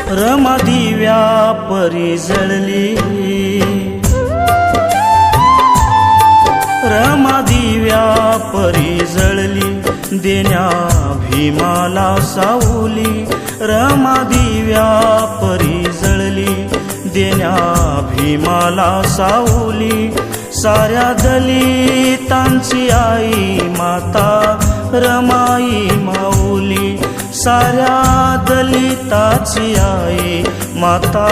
रमा दिव्या परी जळली, रमा दिव्या परी जळली, देण्या भीमाला सावली. रमा दिव्या परी जळली, देण्या भीमाला सावली. साऱ्या दलितांची आई माता रमाई माऊली. साऱ्या दलिताची आई माता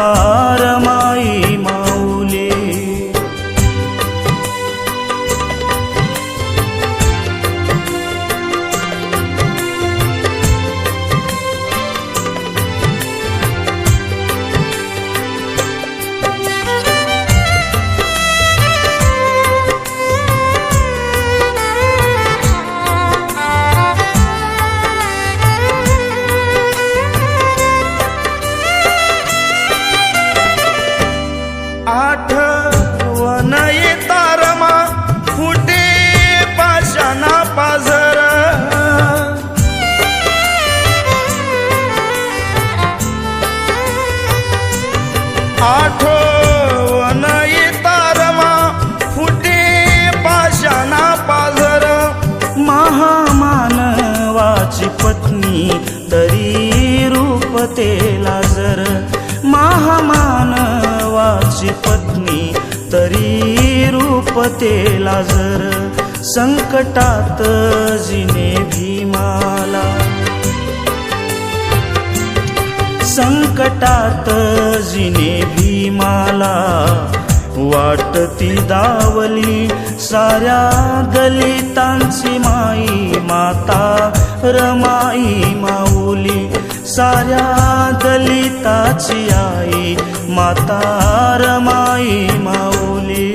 रमाई माऊली. आठवण येता रमा फुटे पाषाणा पाझर. आठवण येता रमा फुटे पाषाणा पाझर. महामानवाची पत्नी तरी रूप तेला जर. महामानवाची पत्नी तरी रूप तेला जर. संकटात जिने भीमाला, संकटात जिने भीमाला वाट ती दावली. साऱ्या दलितांची माई माता रमाई माऊली. साऱ्या दलिताची आई माता रमाई माऊली.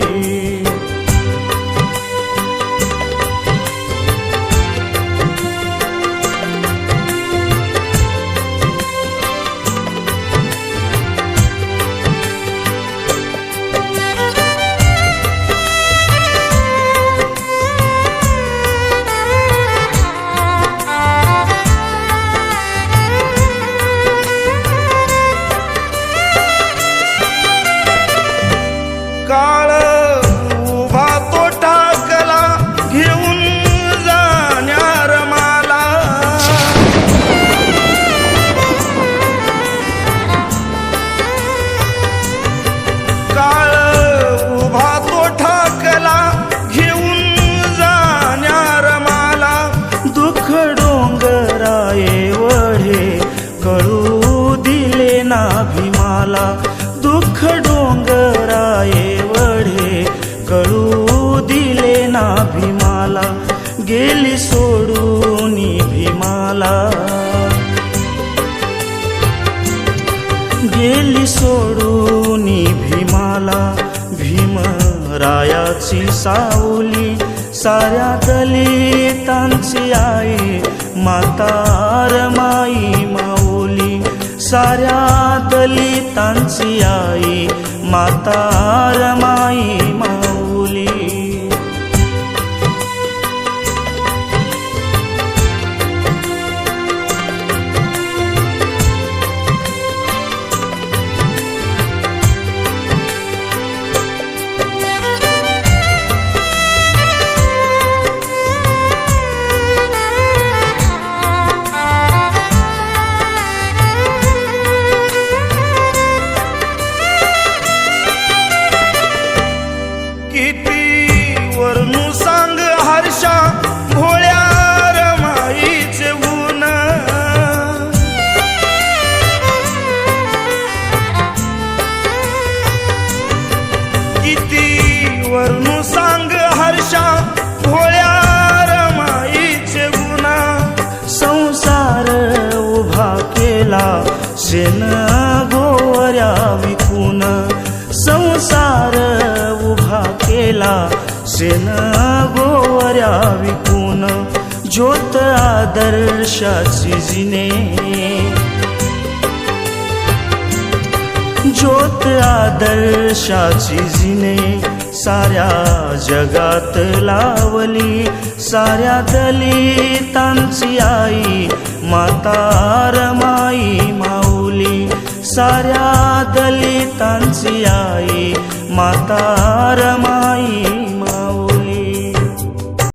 काळ उभा तो टाकला घेऊन जाण्या रमाला. काळ उभा तो टाकला घेऊन जाण्या रमाला. दुःख डोंगराये वढे कळू दिले ना भीमाला. दुःख डोंगराये वढे कळू दिले ना भीमाला. गेली सोडून भीमाला, गेली सोडून भीमाला. भीमरायाची सावली. साऱ्या दलितांची आई माता रमाई माऊली. साऱ्या दलितांची आई माता रमाई माऊली. किती वर्णू सांग हर्षा भोळ्या रमाईचे गुण. किती वर्णू सांग हर्षा भोळ्या रमाईचे गुण. संसार उभा केला शेण गोवऱ्या विकून. संसार उभा केला शेण गोवऱ्या विकून. ज्योत आदर्शाची जिने, ज्योत आदर्शाची जिने. साऱ्या जगात लावली. साऱ्या दलितांची आई माता रमाई माऊली. साऱ्या दलितांची आई माता रमाई